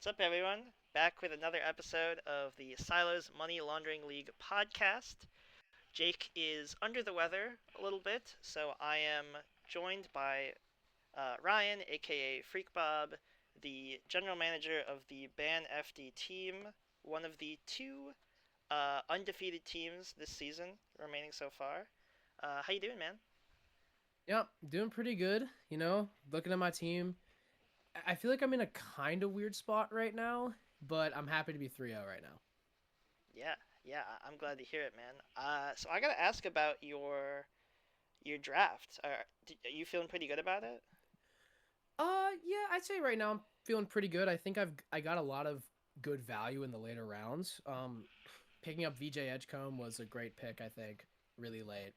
What's up, everyone? Back with another episode of the Silos Money Laundering League podcast. Jake is under the weather a little bit, so I am joined by Ryan, aka Freak Bob, the general manager of the Ban FD team, one of the two undefeated teams this season remaining so far. How you doing, man? Yep, doing pretty good. Looking at my team, I feel like I'm in a kind of weird spot right now, but I'm happy to be 3-0 right now. Yeah, yeah, I'm glad to hear it, man. So I gotta ask about your draft. Are you feeling pretty good about it? Yeah, I'd say right now I'm feeling pretty good. I got a lot of good value in the later rounds. Picking up VJ Edgecombe was a great pick, I think, really late.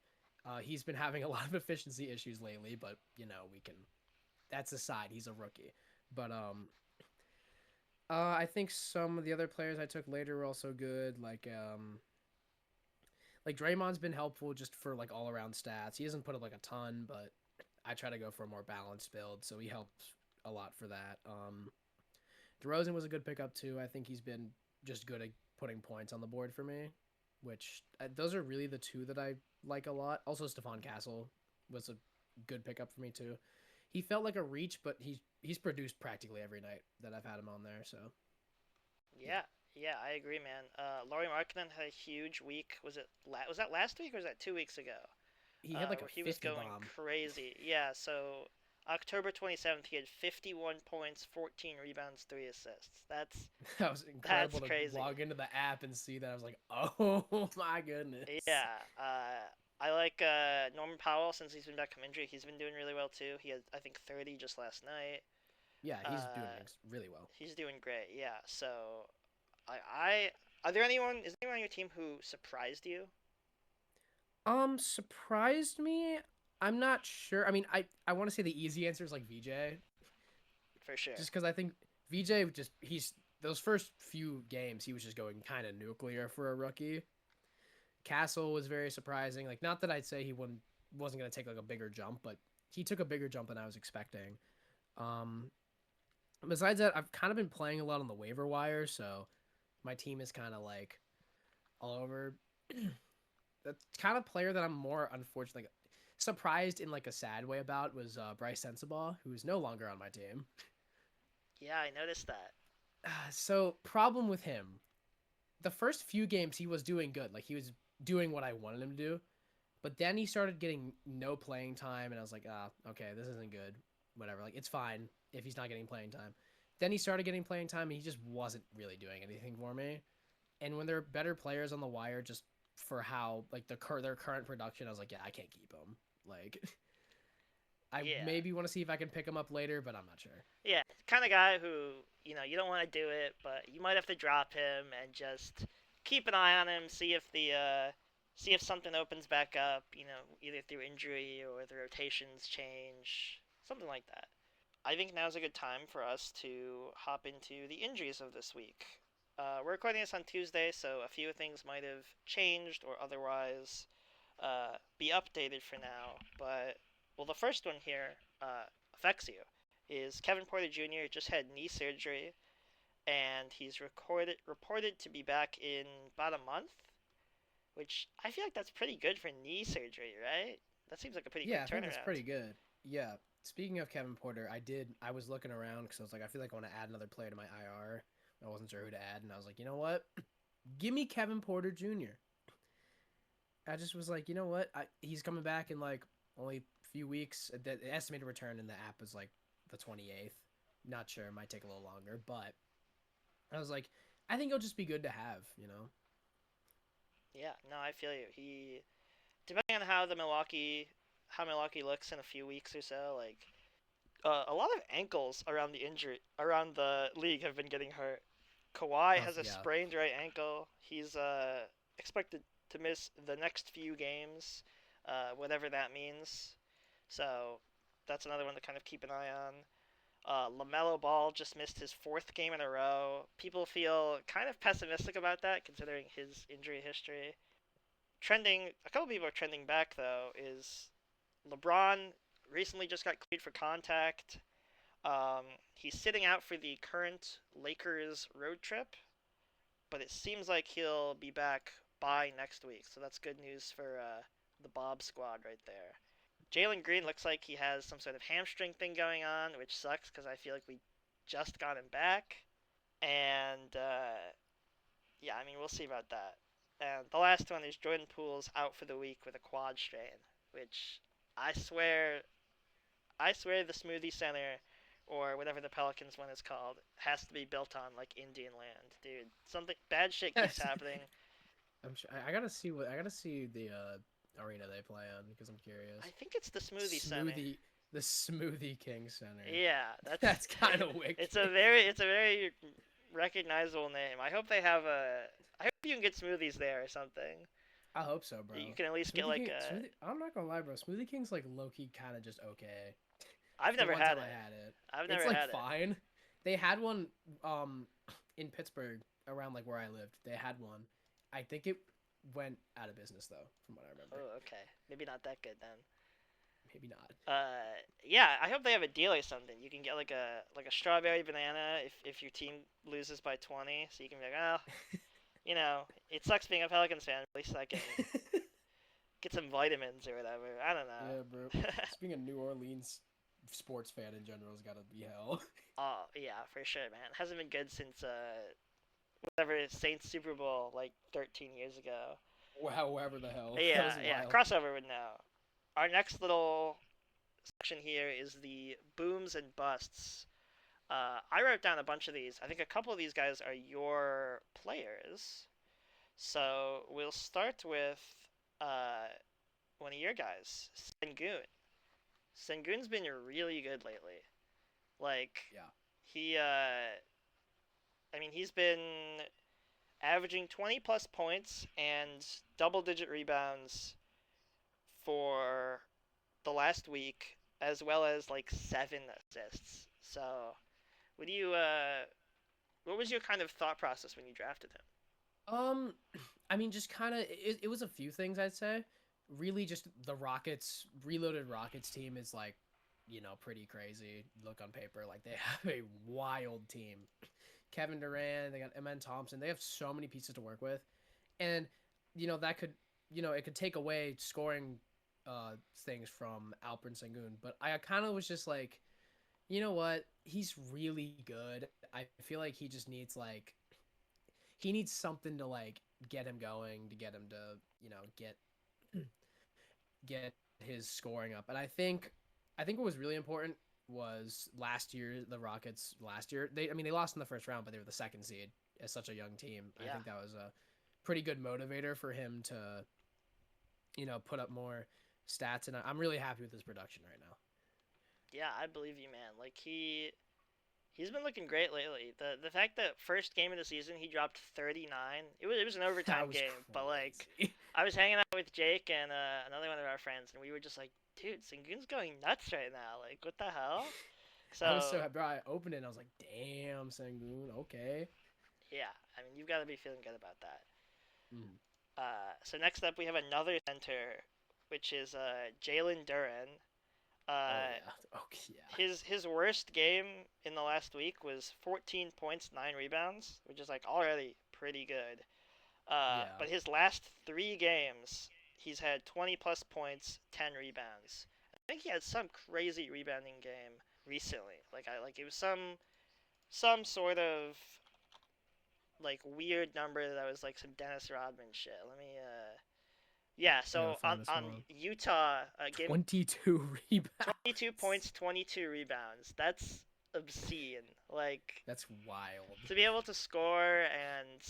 He's been having a lot of efficiency issues lately, but we can. That's aside. He's a rookie, but I think some of the other players I took later were also good. Like Draymond's been helpful just for like all around stats. He doesn't put up like a ton, but I try to go for a more balanced build, so he helps a lot for that. DeRozan was a good pickup too. I think he's been just good at putting points on the board for me, which those are really the two that I like a lot. Also, Stephon Castle was a good pickup for me too. He felt like a reach, but he's produced practically every night that I've had him on there. So yeah, Yeah, yeah, I agree, man. Laurie Markkinen had a huge week. Was that last week or was that 2 weeks ago? he had like a Where he was 50 going bomb. crazy. Yeah, so October 27th, he had 51 points, 14 rebounds, 3 assists. That was That's incredible to crazy. log into the app and see that. I was like, oh my goodness. Yeah, I like Norman Powell since he's been back from injury. He's been doing really well too. He had I think 30 just last night. Yeah, he's doing Uh, really well. he's doing great. Yeah, so I are there anyone is there anyone on your team who surprised you? Surprised me. I'm not sure. I mean, I want to say the easy answer is like VJ, For sure. just because I think VJ just he's those first few games he was just going kind of nuclear for a rookie. Castle was very surprising. Like, not that I'd say he wasn't gonna take like a bigger jump, but he took a bigger jump than I was expecting. Um, Besides that, I've kind of been playing a lot on the waiver wire, so my team is kind of like all over. The kind of player that I'm more unfortunately surprised in like a sad way about was Bryce Sensabaugh, who is no longer on my team. Yeah, I noticed that. So problem with him, the first few games he was doing good, like he was doing what I wanted him to do, but then he started getting no playing time, and I was like, okay, this isn't good. Whatever, like it's fine if he's not getting playing time. Then he started getting playing time, and he just wasn't really doing anything for me. And when there are better players on the wire, just for how like their current production, I was like, yeah, I can't keep him. Like, I Yeah. maybe want to see if I can pick him up later, but I'm not sure. Yeah, kind of guy who, you don't want to do it, but you might have to drop him and just keep an eye on him, see if something opens back up, either through injury or the rotations change, something like that. I think now's a good time for us to hop into the injuries of this week. We're recording this on Tuesday, so a few things might have changed or otherwise be updated for now. But well, the first one here affects you. Is Kevin Porter Jr. just had knee surgery, and he's reported to be back in about a month, which I feel like that's pretty good for knee surgery, right? That seems like a pretty Yeah, quick I think that's turnaround. pretty good. Yeah. Speaking of Kevin Porter, I was looking around because I was like, I feel like I want to add another player to my IR. I wasn't sure who to add, and I was like, you know what? Give me Kevin Porter Jr. I just was like, you know what? He's coming back in like only a few weeks. The estimated return in the app is like the 28th. Not sure. It might take a little longer, but I was like, I think it'll just be good to have. Yeah, no, I feel you. He depending on how Milwaukee looks in a few weeks or so, like a lot of ankles around the league have been getting hurt. Kawhi Oh, has a yeah. sprained right ankle. He's expected to miss the next few games, whatever that means. So that's another one to kind of keep an eye on. Lamelo Ball just missed his fourth game in a row. People feel kind of pessimistic about that, considering his injury history. Trending, a couple people are trending back though. Is LeBron recently just got cleared for contact? He's sitting out for the current Lakers road trip, but it seems like he'll be back by next week. So that's good news for the Bob squad right there. Jalen Green looks like he has some sort of hamstring thing going on, which sucks because I feel like we just got him back. And yeah, I mean, we'll see about that. And the last one is Jordan Poole's out for the week with a quad strain, which I swear, I swear the Smoothie Center or whatever the Pelicans one is called has to be built on like Indian land, dude. Something bad shit keeps happening. I'm sure, I gotta see the arena they play on because I'm curious. I think it's the Smoothie Center. Smoothie, the Smoothie King Center. Yeah, that's That's kind of wicked. it's a very recognizable name. I hope they have a. I hope you can get smoothies there or something. I hope so, bro. You can at least get like a. I'm not gonna lie, bro. Smoothie King's like low key, kind of just okay. I've The never one had time it. I had it, I've never it's like had it. fine. They had one in Pittsburgh around like where I lived. They had one. I think it went out of business though, from what I remember. Oh, okay. Maybe not that good then. Maybe not. Yeah. I hope they have a deal or something. You can get like a strawberry banana if your team loses by 20, so you can be like, oh, it sucks being a Pelicans fan. At least I can get some vitamins or whatever. I don't Yeah, bro. know. Just being a New Orleans sports fan in general has gotta be hell. Oh yeah, for sure, man. Hasn't been good since whatever Saints Super Bowl like 13 years ago. However the hell. That Yeah, was yeah. wild. Crossover would know. Our next little section here is the booms and busts. I wrote down a bunch of these. I think a couple of these guys are your players. So we'll start with uh, one of your guys, Sengun. Sengun's been really good lately. Like Yeah. he, I mean, he's been averaging 20 plus points and double digit rebounds for the last week, as well as like 7 assists. So, what do you, what was your kind of thought process when you drafted him? Um, I mean, just kind of it was a few things I'd say. Really, just the Rockets reloaded Rockets team is like, pretty crazy. Look on paper, like they have a wild team. Kevin Durant, they got Amen Thompson. They have so many pieces to work with, and that could it could take away scoring things from Alperen Sengun. But I kind of was just like, you know what? He's really good. I feel like he just needs like he needs something to like get him going, to get him to get his scoring up. And I think what was really important was last year the Rockets last year they lost in the first round, but they were the second seed as such a young team. I Yeah, think that was a pretty good motivator for him to put up more stats, and I'm really happy with his production right now. yeah, I believe you, man. Like he's been looking great lately. The fact that first game of the season he dropped 39. It was an That overtime was game, but like crazy. I was hanging out with Jake and another one of our friends, and we were just like, dude, Sengun's going nuts right now. Like, what the hell? I was So so happy. I opened it and I was like, damn, Sangoon, okay. yeah, I mean, you've got to be feeling good about that. Mm. So next up, we have another center, which is Jalen Duran. Oh Uh, yeah. Okay, yeah. his worst game in the last week was 14 points, 9 rebounds, which is like already pretty good. Yeah. But his last 3 games, he's had 20 plus points, 10 rebounds. I think he had some crazy rebounding game recently. Like it was some sort of like weird number that was like some Dennis Rodman shit. Let me yeah. I gotta So on find this on one. Utah game 22 22 rebounds. points, 22 rebounds. That's obscene. Like That's wild. to be able to score and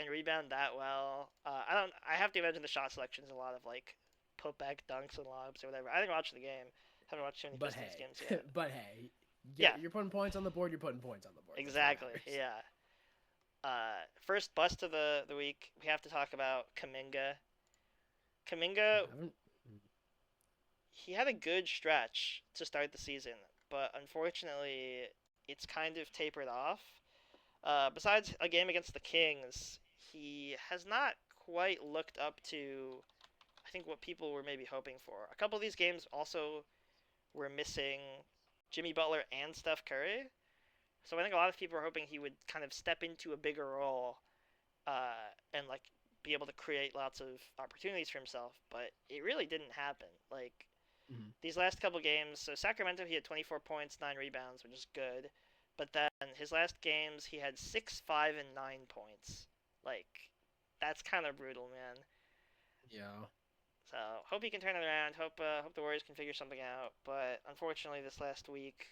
rebound that well. I don't. I have to imagine the shot selection is a lot of like putback dunks and lobs or whatever. I didn't watch the game. Haven't watched too many But Pistons hey, games yet. but hey, Yeah, you're putting points on the board. You're putting points on the board. That's what exactly. matters. Yeah. First bust of the week. We have to talk about Kaminga. Kaminga, I haven't. he had a good stretch to start the season, but unfortunately, it's kind of tapered off. Besides a game against the Kings, he has not quite looked up to, I think, what people were maybe hoping for. A couple of these games also were missing Jimmy Butler and Steph Curry. So I think a lot of people were hoping he would kind of step into a bigger role and like be able to create lots of opportunities for himself, but it really didn't happen. Like Mm-hmm. these last couple games, so Sacramento he had 24 points, 9 rebounds, which is good, but then his last games he had 6, 5, and 9 points. Like that's kind of brutal, man. Yeah. So hope he can turn it around. Hope the Warriors can figure something out. But unfortunately, this last week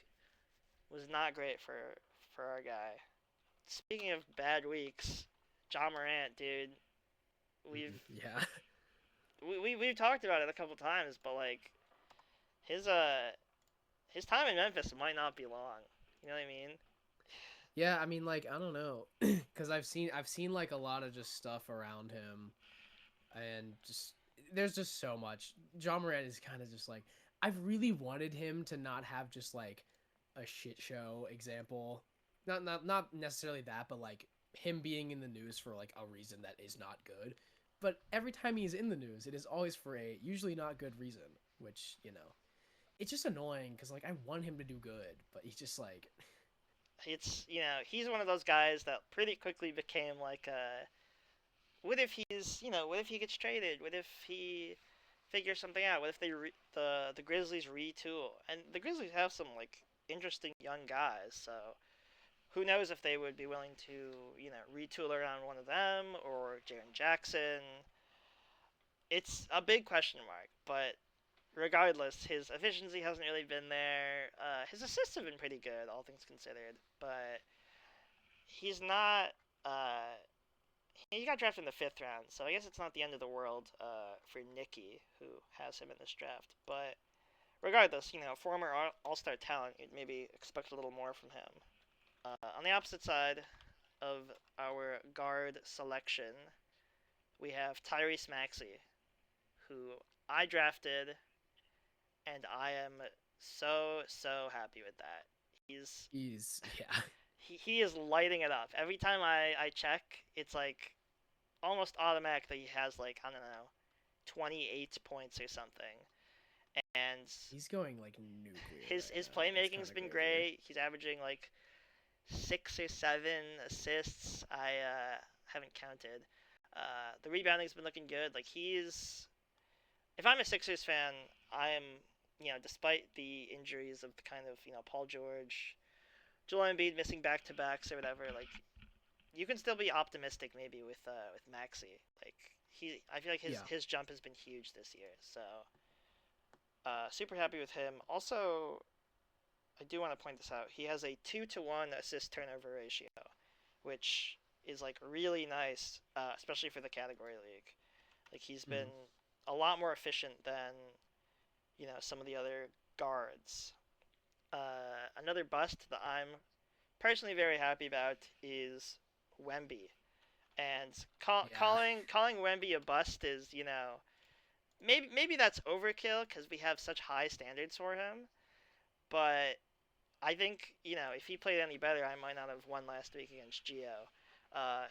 was not great for our guy. Speaking of bad weeks, John Morant, dude, Mm-hmm. we've Yeah. we've talked about it a couple times, but like his uh his time in Memphis might not be long. You know what I mean? Yeah, I mean, like, I don't know, because I've seen like a lot of just stuff around him, and just there's just so much. John Morant is kind of just like, I've really wanted him to not have just like a shit show example, not necessarily that, but like him being in the news for like a reason that is not good. But every time he's in the news, it is always for a usually not good reason, which it's just annoying because like I want him to do good, but he's just like, It's he's one of those guys that pretty quickly became like what if what if he gets traded? What if he figures something out? What if the Grizzlies retool? And the Grizzlies have some like interesting young guys, so who knows if they would be willing to retool around one of them or Jaren Jackson. It's a big question mark, but regardless, his efficiency hasn't really been there. His assists have been pretty good, all things considered, but he's not. He got drafted in the fifth round, so I guess it's not the end of the world for Nicky, who has him in this draft. But regardless, former All-Star talent, you'd maybe expect a little more from him. On the opposite side of our guard selection, we have Tyrese Maxey, who I drafted, and I am so happy with that. He's he's yeah. he is lighting it up. Every time I check, it's like almost automatic that he has like I don't know, 28 points or something. And He's going like nuclear his right his now. It's kind playmaking's of been crazy. great. He's averaging like 6 or 7 assists. I haven't counted. The rebounding's been looking good. Like he's if I'm a Sixers fan, I am despite the injuries of the kind of Paul George, Joel Embiid missing back to backs or whatever. Like you can still be optimistic maybe with Maxi. Like I feel like his Yeah. his jump has been huge this year. So super happy with him. Also, I do want to point this out. He has a 2-to-1 assist turnover ratio, which is like really nice, especially for the category league. Like he's been Mm-hmm. a lot more efficient than some of the other guards. Another bust that I'm personally very happy about is Wemby, and Yeah. calling Wemby a bust is maybe that's overkill because we have such high standards for him. But I think if he played any better, I might not have won last week against Geo.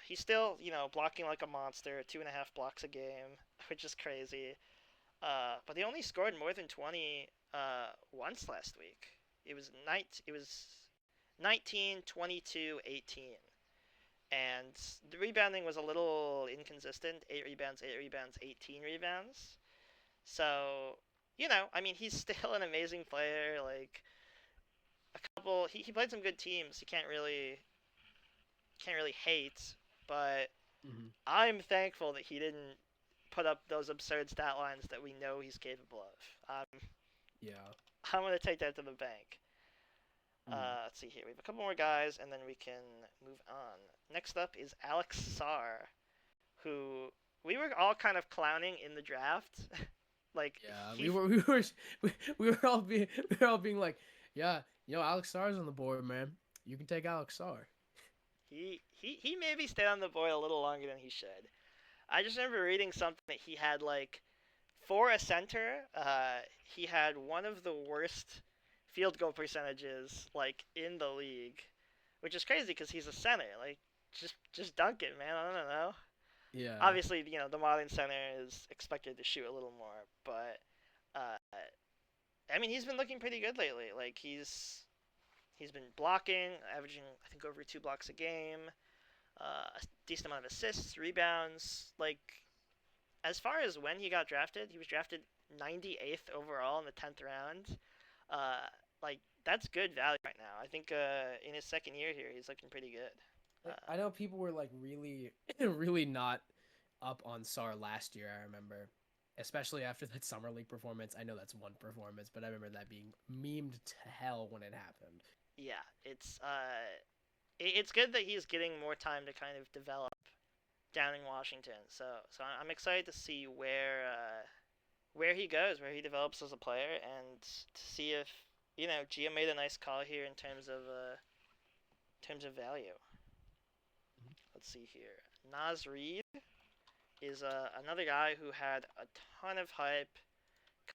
He's still blocking like a monster, 2.5 blocks a game, which is crazy. But he only scored more than 20 once last week. It was 19, 22, 18. And the rebounding was a little inconsistent. 8 rebounds, 8 rebounds, 18 rebounds. So, I mean, he's still an amazing player. Like he played some good teams. You can't really hate, but Mm-hmm. I'm thankful that he didn't put up those absurd stat lines that we know he's capable of. Yeah. I'm gonna take that to the bank. Mm. Let's see here. We have a couple more guys, and then we can move on. Next up is Alex Sarr, who we were all kind of clowning in the draft. like Yeah. he, We were all being like, yeah, Alex Sarr's on the board, man. You can take Alex Sarr. he maybe stayed on the board a little longer than he should. I just remember reading something that he had like for a center, he had one of the worst field goal percentages like in the league, which is crazy because he's a center. Like just dunk it, man. I don't know. Yeah. Obviously, the modern center is expected to shoot a little more, but uh, I mean, he's been looking pretty good lately. Like he's been blocking, averaging I think over 2 blocks a game, a decent amount of assists, rebounds. Like as far as when he got drafted, he was drafted 98th overall in the 10th round. Uh, like that's good value right now. I think in his second year here, he's looking pretty good. Like, Uh, I know people were like really, really not up on Sar last year. I remember, especially after that summer league performance. I know that's one performance, but I remember that being memed to hell when it happened. yeah, it's good that he's getting more time to kind of develop down in Washington. So I'm excited to see where he goes, where he develops as a player, and to see if Gia made a nice call here in terms of value. Let's see here. Naz Reid is another guy who had a ton of hype,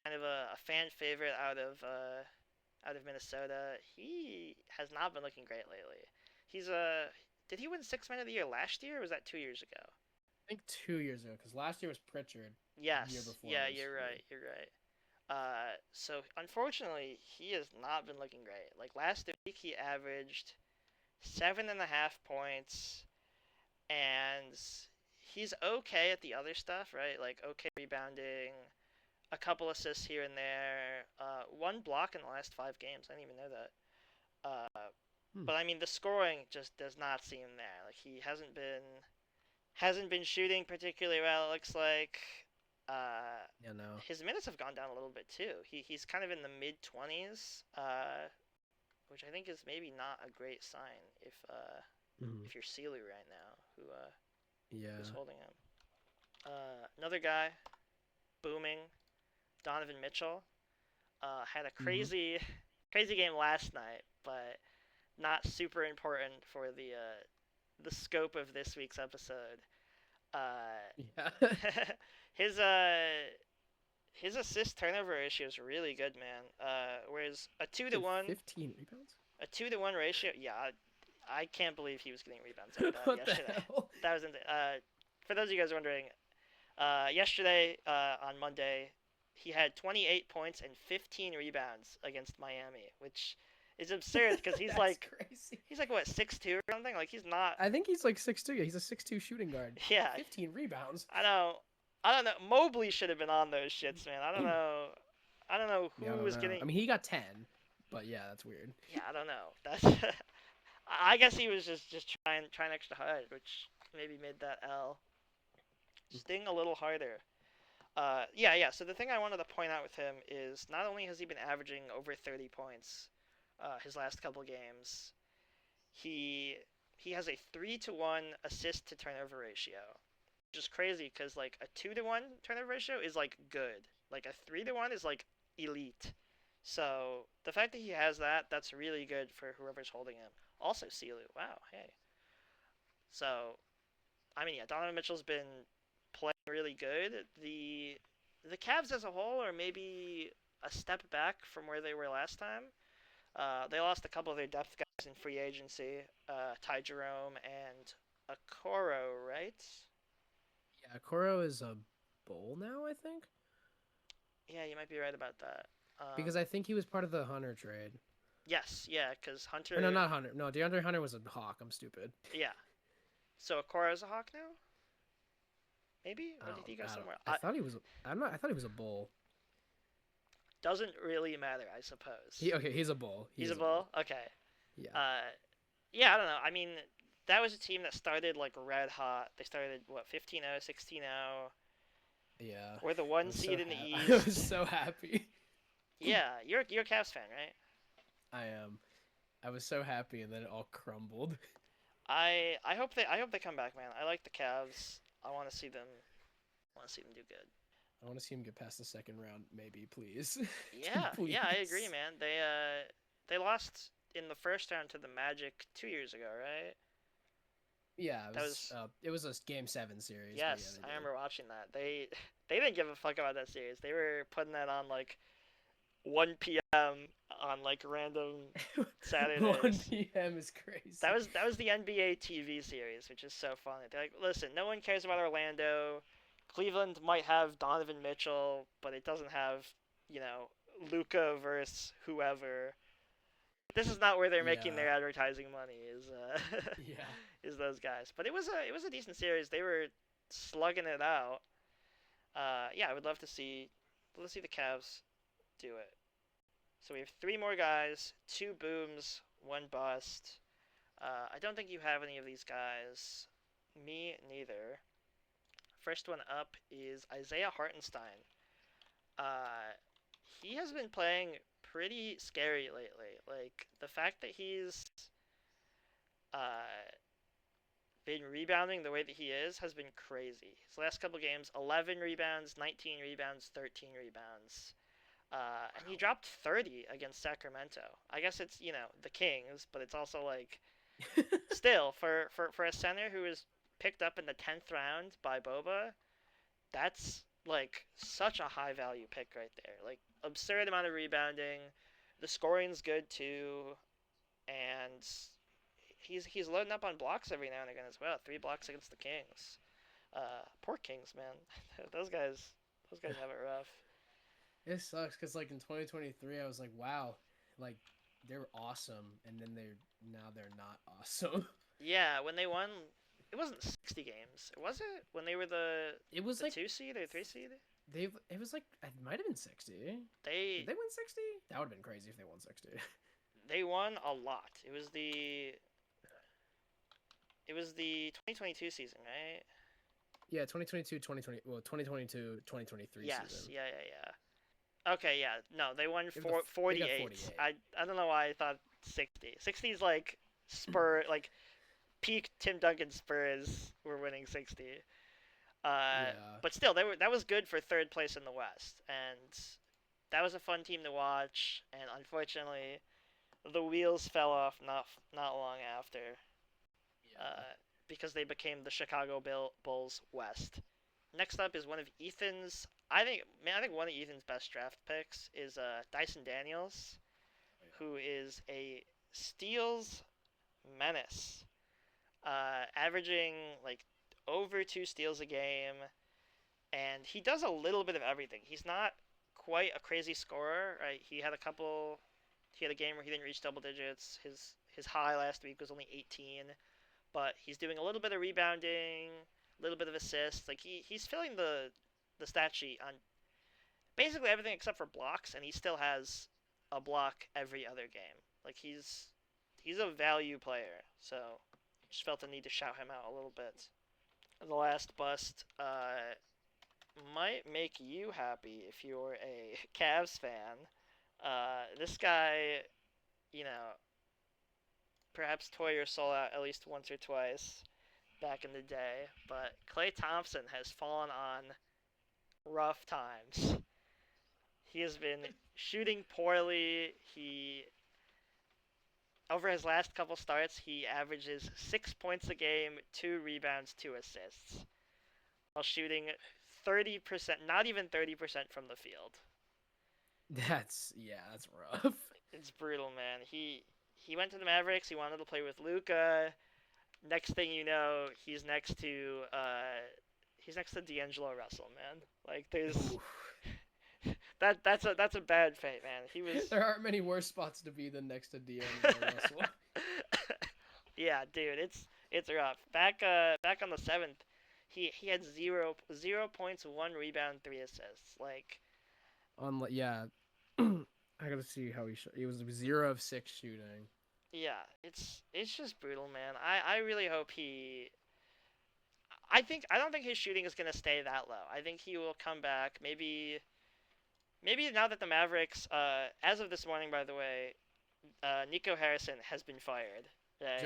kind of a fan favorite out of Minnesota. He has not been looking great lately. He's a Did he win Sixth Man of the Year last year, or was that 2 years ago? I think 2 years ago, because last year was Pritchard. The year Yes. before Yeah, was you're Reed. right. You're right. So unfortunately, he has not been looking great. Like last week, he averaged 7.5 points, and he's okay at the other stuff, right? Like okay rebounding, a couple assists here and there, one block in the last 5 games. I didn't even know that. Hmm. But I mean, the scoring just does not seem there. Like he hasn't been shooting particularly well. It looks like Yeah, no. his minutes have gone down a little bit too. He's kind of in the mid 20s, which I think is maybe not a great sign Mhm. if you're Sealy right now, who's Yeah. holding him. Another guy booming, Donovan Mitchell, had a Hmm. crazy game last night, but not super important for the scope of this week's episode. Uh, Yeah. his his assist turnover ratio is really good, man. Whereas He had 15 rebounds. a 2-to-1 ratio, yeah, I can't believe he was getting rebounds like that What the yesterday. hell? That was for those of you guys wondering. Yesterday on Monday, he had 28 points and 15 rebounds against Miami, which is absurd because That's crazy. he's like what 6'2" or something. Like he's not. I think he's like 6'2". Yeah, he's a 6'2" shooting guard. Yeah, 15 rebounds. I don't. I don't know. Mobley should have been on those shits, man. I don't know. I don't know Yeah, I who don't was know. getting. I mean, he got 10, but yeah, that's weird. Yeah, I don't know. That's. I guess he was just trying extra hard, which maybe made that L sting a little harder. Yeah. So the thing I wanted to point out with him is not only has he been averaging over 30 points, his last couple games, he he has a 3-to-1 assist to turnover ratio, which is crazy because like a 2-to-1 turnover ratio is like good. Like a 3-to-1 is like elite. So the fact that he has that, that's really good for whoever's holding him. Also, Silu. Wow. Hey. So I mean, yeah, Donovan Mitchell's been playing really good. The Cavs as a whole are maybe a step back from where they were last time. They lost a couple of their depth guys in free agency, Ty Jerome and Okoro, right? Yeah, Koro is a bull now, I think. Yeah, you might be right about that. Because I think he was part of the Hunter trade. Yes, yeah, because Or no, Hunter, not Hunter. No, DeAndre Hunter was a Hawk. I'm stupid. yeah. So Okoro's a Hawk now? Maybe? Or did he go I don't. somewhere? I thought he was. I'm not. I thought he was a bull. Doesn't really matter, I suppose. He okay. He's a bull. He He's a is a bull. bull? Okay. Yeah. Uh, yeah, I don't know. I mean, that was a team that started like red hot. They started what 15-0, 16-0. Yeah. We're the I one was so seed in the I was East. so happy. Yeah, you're a Cavs fan, right? I am. I was so happy, and then it all crumbled. I hope they come back, man. I like the Cavs. I want to see them. I want to see them do good. I want to see him get past the second round, maybe, please. Yeah, I agree, Please. man. They lost in the first round to the Magic 2 years ago, right? Yeah, That was it was a game 7 series, but yeah, yes, they I did. remember watching that. They didn't give a fuck about that series. They were putting that on like 1 p.m. on like random 1 Saturdays. p.m. is crazy. That was the NBA TV series, which is so funny. They're like, listen, no one cares about Orlando. Cleveland might have Donovan Mitchell, but it doesn't have, you know, Luca versus whoever. This is not where they're making Yeah. their advertising money. Is Yeah. is those guys? But it was a decent series. They were slugging it out. Yeah, I would love to see the Cavs do it. So we have three more guys, two booms, one bust. I don't think you have any of these guys. Me neither. First one up is Isaiah Hartenstein. Uh, he has been playing pretty scary lately. Like the fact that he's uh, been rebounding the way that he is has been crazy. His last couple games, 11 rebounds, 19 rebounds, 13 rebounds. And he Wow. dropped 30 against Sacramento. I guess it's, the Kings, but it's also like, still, for a center who was picked up in the 10th round by Boba, that's like such a high value pick right there. Like, absurd amount of rebounding. The scoring's good too. And he's loading up on blocks every now and again as well. 3 blocks against the Kings. Poor Kings, man. those guys have it rough. It sucks because like in 2023, I was like, wow, like they were awesome, and then they're not awesome. Yeah, when they won, it wasn't 60 games. Was it when they were the It was the like 2 seed or 3 seed? it was like it might have been 60. Did They they win 60? That would have been crazy if they won 60. they won a lot. It was the 2022 season, right? Yeah, 2022, 2020, well, 2022, 2023 Yes. season. Yeah, yeah, yeah. Okay, yeah. No, they won They got 48. 48. I don't know why I thought 60. 60 is like like peak Tim Duncan Spurs were winning 60. Uh, Yeah. but still, that was good for third place in the West, and that was a fun team to watch. And unfortunately, the wheels fell off not long after, Yeah. uh, because they became the Chicago Bulls West. Next up is one of Ethan's. I think one of Ethan's best draft picks is Dyson Daniels, Oh, yeah. who is a steals menace, averaging like over 2 steals a game, and he does a little bit of everything. He's not quite a crazy scorer, right? He had a game where he didn't reach double digits. His high last week was only 18, but he's doing a little bit of rebounding, a little bit of assists. Like he's filling the stat sheet on basically everything except for blocks, and he still has a block every other game. Like he's a value player, so just felt the need to shout him out a little bit. The last bust might make you happy if you're a Cavs fan. This guy, you know, perhaps tore your soul out at least once or twice back in the day, but Klay Thompson has fallen on rough times. He has been shooting poorly. He Over his last couple starts, he averages 6 points a game, 2 rebounds, 2 assists, while shooting 30%, not even 30% from the field. That's rough. It's brutal, man. He went to the Mavericks. He wanted to play with Luca. Next thing you know, he's next to D'Angelo Russell, man. Like there's that's a bad fate, man. He was There aren't many worse spots to be than next to D'Angelo Russell. Yeah, dude, it's rough. Back on the 7th, he had zero points, 1 rebound, 3 assists. Like Yeah, I gotta see how he was 0 of 6 shooting. yeah, it's just brutal, man. I really hope he. I don't think his shooting is gonna stay that low. I think he will come back. Maybe now that the Mavericks, as of this morning, by the way, Nico Harrison has been fired. Right?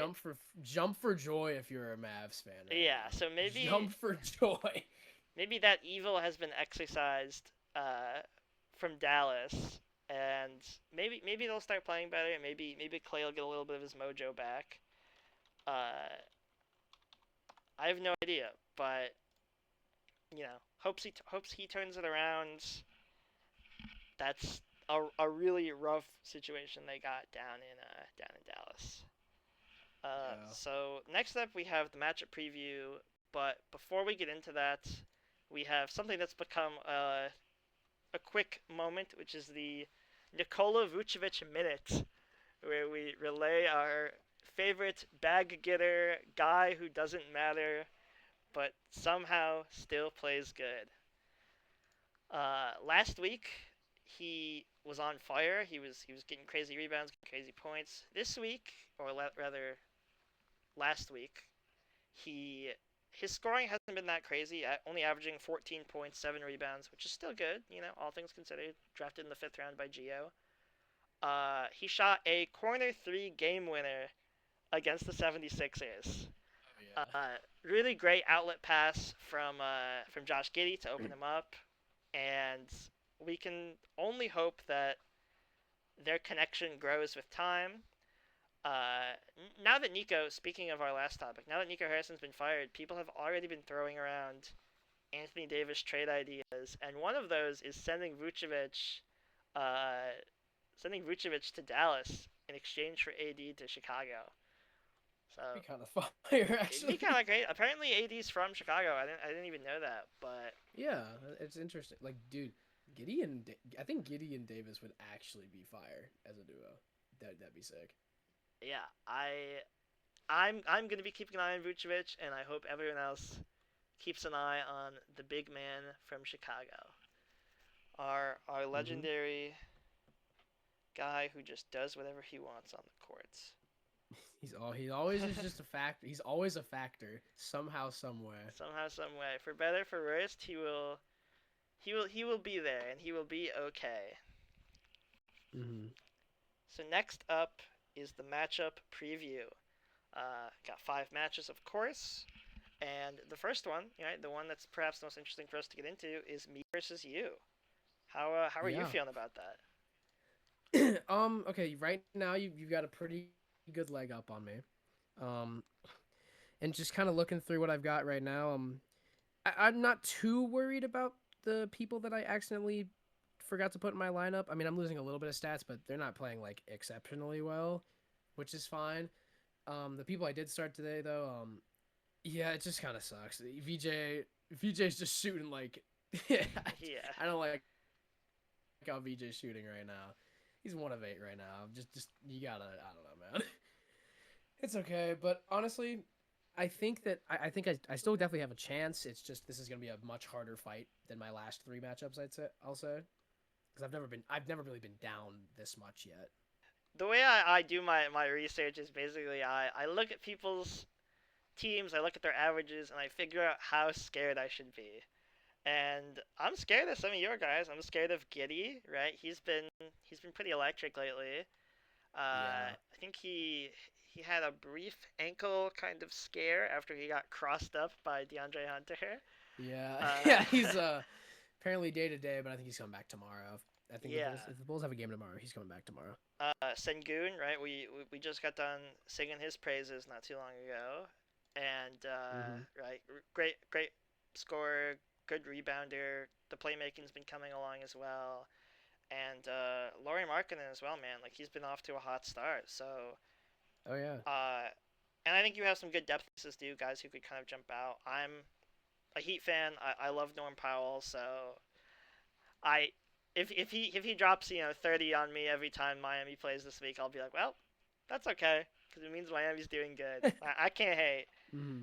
Jump for joy if you're a Mavs fan right Yeah, now. so maybe Jump for joy. maybe that evil has been exorcised from Dallas, and maybe they'll start playing better. Maybe Clay will get a little bit of his mojo back. Uh, I have no idea, but hopes he turns it around. That's a really rough situation they got down in Dallas. Yeah. So next up we have the matchup preview, but before we get into that, we have something that's become a quick moment, which is the Nikola Vucevic minute, where we relay our favorite bag getter guy who doesn't matter, but somehow still plays good. Last week he was on fire. He was getting crazy rebounds, crazy points. This week, or rather last week, he his scoring hasn't been that crazy. Only averaging 14 points, 7 rebounds, which is still good. All things considered. Drafted in the fifth round by Geo. He shot a corner three game winner against the 76ers. Oh yeah. Really great outlet pass from Josh Giddey to open him up, and we can only hope that their connection grows with time. Now that Nico, speaking of our last topic, now that Nico Harrison's been fired, people have already been throwing around Anthony Davis trade ideas, and one of those is uh, sending Vucevic to Dallas in exchange for AD to Chicago. So That'd be kind of fire, it'd be actually. kind of great. Apparently, AD's from Chicago. I didn't even know that, but Yeah, it's interesting. Like, dude, I think Giddy and Davis would actually be fire as a duo. That'd be sick. yeah, I'm gonna be keeping an eye on Vucevic, and I hope everyone else keeps an eye on the big man from Chicago. Our Hmm. legendary guy who just does whatever he wants on the courts. He always is just a factor. He's always a factor somehow, somewhere. Somehow, some way, for better, for worse, he will be there, and he will be okay. Hmm. So next up is the matchup preview. Got 5 matches, of course, and the first one, the one that's perhaps the most interesting for us to get into, is me versus you. How are you Yeah. feeling about that? Okay. Right now, you've got a pretty good leg up on me. Um. And just kind of looking through what I've got right now, I'm not too worried about the people that I accidentally forgot to put in my lineup. I mean, I'm losing a little bit of stats, but they're not playing like exceptionally well, which is fine. The people I did start today, though, yeah, it just kind of sucks. VJ's just shooting like, Yeah, I don't like how VJ's shooting right now. He's 1 of 8 right now. Just you gotta, I don't know, man. It's okay, but honestly, I think I still definitely have a chance. It's just this is gonna be a much harder fight than my last 3 matchups. I'll say because I've never really been down this much yet. the way I do my research is basically I look at people's teams, I look at their averages, and I figure out how scared I should be. And I'm scared of some of your guys. I'm scared of Giddy, right? He's been pretty electric lately. Yeah, I think he had a brief ankle kind of scare after he got crossed up by DeAndre Hunter. yeah, Uh, yeah. He's apparently day to day, but I think he's coming back tomorrow. I think yeah. If the Bulls have a game tomorrow, he's coming back tomorrow. Sengun, right? We just got done singing his praises not too long ago, and Mm-hmm. right, great scorer, good rebounder. The playmaking's been coming along as well, and Laurie Markkinen as well, man. Like he's been off to a hot start. So, Oh yeah. uh, and I think you have some good depth pieces too, guys who could kind of jump out. I'm a Heat fan. I love Norm Powell, so I if he drops 30 on me every time Miami plays this week, I'll be like, well, that's okay because it means Miami's doing good. I can't hate. Mm-hmm.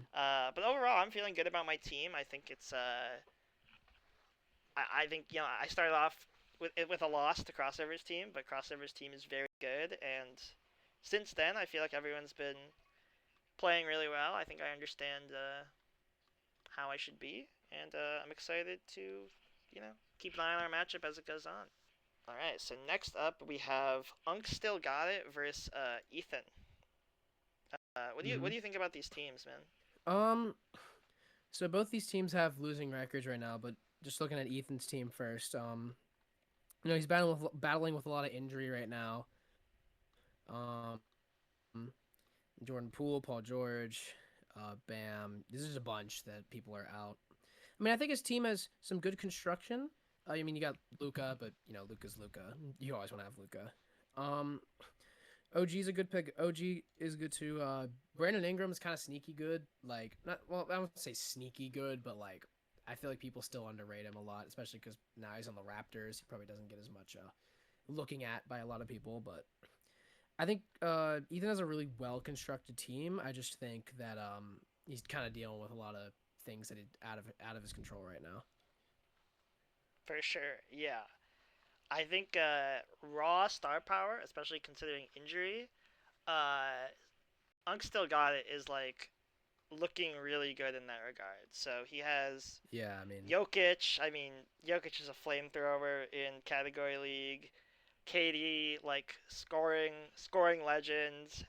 But overall, I'm feeling good about my team. I think it's I think I started off with a loss to Crossover's team, but Crossover's team is very good, and since then I feel like everyone's been playing really well. I think I understand how I should be, and I'm excited to keep an eye on our matchup as it goes on. All right, so next up we have Unk Still Got It versus Ethan. What Mm-hmm. do you think about these teams, man? Um. So both these teams have losing records right now, but just looking at Ethan's team first, he's battling with a lot of injury right now. Jordan Poole, Paul George, Bam. This is a bunch that people are out. I mean, I think his team has some good construction. I mean, you got Luca, but Luca's Luca. You always want to have Luca. Um, OG's a good pick. OG is good too. Brandon Ingram is kind of sneaky good. Like, not well, I don't say sneaky good, but like, I feel like people still underrate him a lot, especially because now he's on the Raptors. He probably doesn't get as much looking at by a lot of people. But I think Ethan has a really well constructed team. I just think that he's kind of dealing with a lot of things that he out of his control right now. For sure. Yeah. I think raw star power, especially considering injury, uh, Unk still got it is like looking really good in that regard. So he has Yeah, I mean, Jokic. I mean, Jokic is a flamethrower in category league. KD like scoring legends,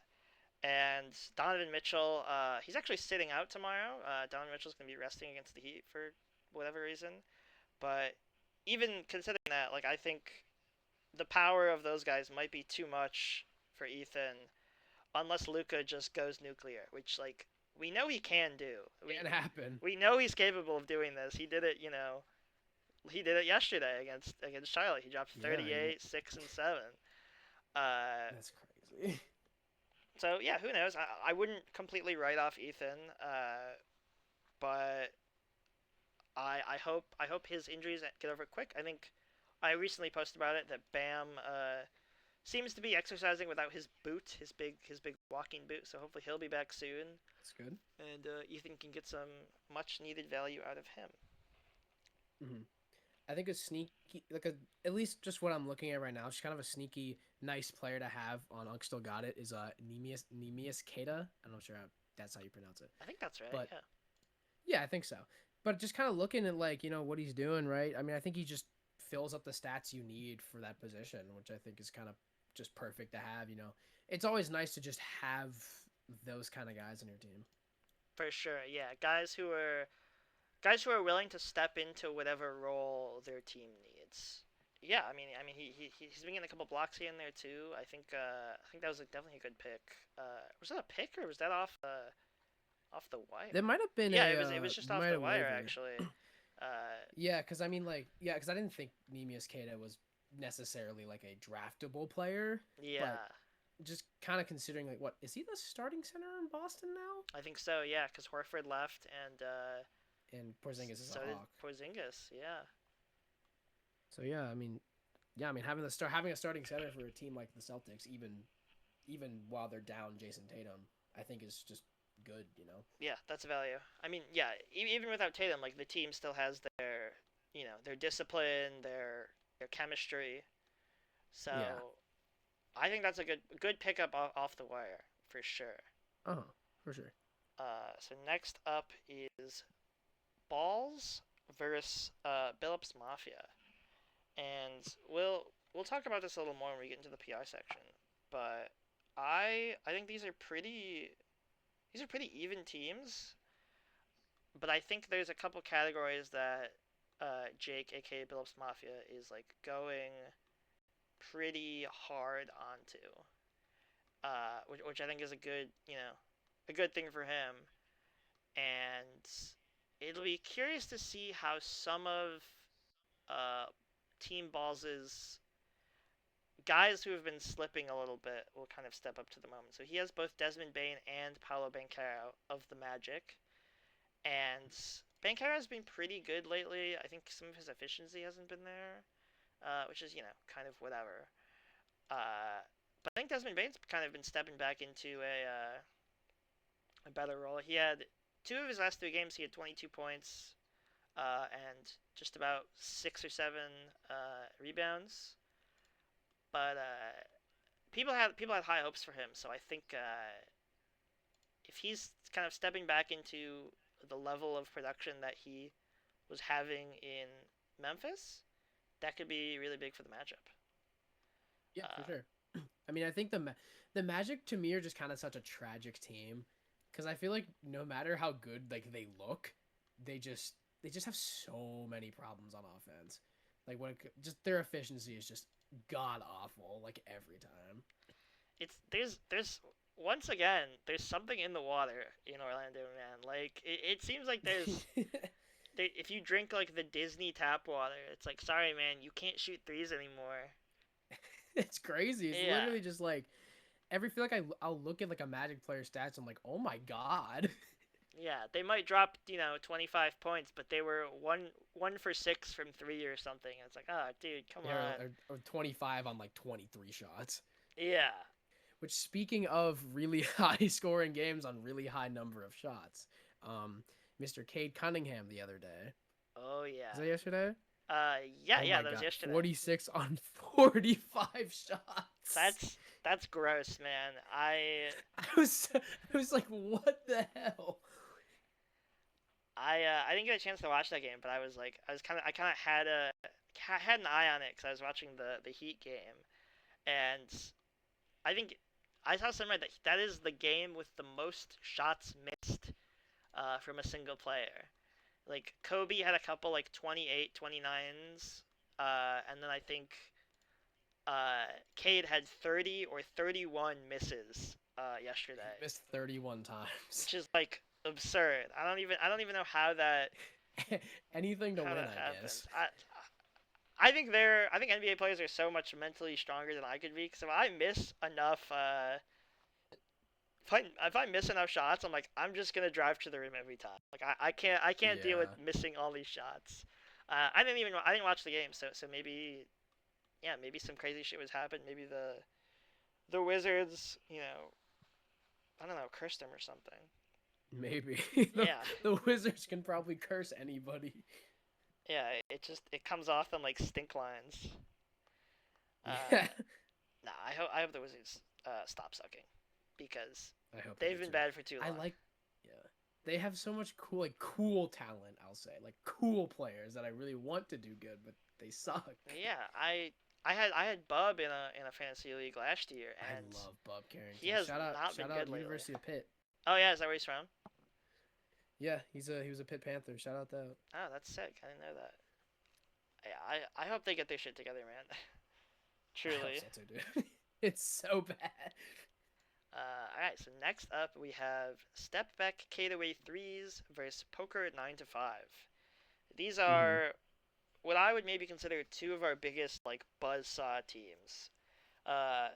and Donovan Mitchell. He's actually sitting out tomorrow. Donovan Mitchell's gonna be resting against the Heat for whatever reason. But even considering that, like I think the power of those guys might be too much for Ethan unless Luca just goes nuclear, which like we know he can do. can't happen. We know he's capable of doing this. He did it, you know. He did it yesterday against Charlotte. He dropped Yeah, I mean, 38, 6 and 7. Uh that's crazy. so yeah, who knows? I wouldn't completely write off Ethan. But I hope his injuries get over quick. I think I recently posted about it that Bam seems to be exercising without his boot, his big walking boot. So hopefully he'll be back soon, That's good. and Ethan can get some much needed value out of him. Hmm. I think a sneaky, like a at least just what I'm looking at right now, just kind of a sneaky, nice player to have on Unk Still Got It is Nemius Keita. I'm not sure how that's how you pronounce it, I think that's right. but Yeah, yeah, I think so. But just kind of looking at like what he's doing, right? I mean, I think he just fills up the stats you need for that position, which I think is kind of just perfect to have. It's always nice to just have those kind of guys on your team. for sure. Yeah, guys who are willing to step into whatever role their team needs. Yeah, I mean, he's been getting a couple blocks here and there too. I think that was definitely a good pick. Was that a pick or was that off the There wire? might have been Yeah, it was just off might the have wire wavered. actually. Yeah, because I mean, like, yeah, because I didn't think Nemius Keita was necessarily like a draftable player, but Yeah, just kind of considering like, what is he the starting center in Boston now? I think so. Yeah, because Horford left and And Porzingis is a so did Hawk. Porzingis. Yeah, So yeah, I mean having a starting center for a team like the Celtics, even while they're down Jason Tatum, I think is just good. yeah, that's a value. I mean, yeah, even without Tatum, like the team still has their discipline, their chemistry. So Yeah. I think that's a good pickup off the wire for sure. For sure. So next up is Balls versus Billups Mafia, and we'll talk about this a little more when we get into the PI section. But I think these are pretty even teams, but I think there's a couple categories that Jake, aka Billups Mafia, is like going pretty hard onto, which I think is a good thing for him. And it'll be curious to see how some of uh, Team Balls' guys who have been slipping a little bit will kind of step up to the moment. So he has both Desmond Bain and Paolo Banchero of the Magic, and Banchero has been pretty good lately. I think some of his efficiency hasn't been there, which is kind of whatever. But I think Desmond Bain's kind of been stepping back into a better role. He had two of his last three games. He had 22 points and just about 6 or 7 rebounds. But people had high hopes for him. So I think if he's kind of stepping back into the level of production that he was having in Memphis, that could be really big for the matchup. Yeah, for Uh, sure. I mean, I think the Magic to me are just kind of such a tragic team because I feel like no matter how good like they look, they just they just have so many problems on offense. Like just their efficiency is just god awful like every time. it's there's once again there's something in the water in Orlando, man. Like it seems like if you drink like the Disney tap water, it's like sorry, man, you can't shoot threes anymore. It's crazy. It's Yeah, literally just like every feel like I'll look at like a Magic player stats. I'm like, oh my god. Yeah, they might drop 25 points, but they were one for six from three or something. It's like, oh, dude, come Yeah, on. or 25 on like 23 shots. Yeah. Which, speaking of really high scoring games on really high number of shots, um, Mr. Cade Cunningham the other day. Oh yeah. Was that yesterday? Yeah, Oh yeah, my that was god, yesterday. 46 on 45 shots. That's gross, man. I was like, what the hell? I didn't get a chance to watch that game, but I kind of had an eye on it because I was watching the Heat game, and I think I saw somewhere that that is the game with the most shots missed from a single player. Like Kobe had a couple like 28, 29s, and then I think Cade had 30 or 31 misses He yesterday, missed 31 times. which is like absurd. I don't even know Anything to how win, that I guess. happens. I think NBA players are so much mentally stronger than I could be. Because if I miss enough, if I miss enough shots, I'm like I'm just gonna drive to the rim every time. Like I can't deal with Yeah, missing all these shots. I didn't watch the game, so maybe yeah, maybe some crazy shit was happened. Maybe the Wizards, I don't know, cursed him or something. maybe. the, Yeah, the Wizards can probably curse anybody. yeah. It comes off on like stink lines. Yeah, Nah, I hope the Wizards stop sucking because I hope they they've do been too. bad for too I long. like, yeah, they have so much cool talent. I'll say, like cool players that I really want to do good, but they suck. Yeah, I had Bub in a fantasy league last year, I and love Bob he Carrington. has Shout out, not been shout good out lately. University of Pitt. Oh yeah, is that where he's from? Yeah, he was a Pitt Panther. Shout out that. Oh, that's sick. I didn't know that. Yeah, I hope they get their shit together, man. I hope Truly. so too, dude. It's so bad. All right. So next up we have step back K-away threes versus poker 9 to 5. These Mm-hmm. are what I would maybe consider two of our biggest like buzzsaw teams.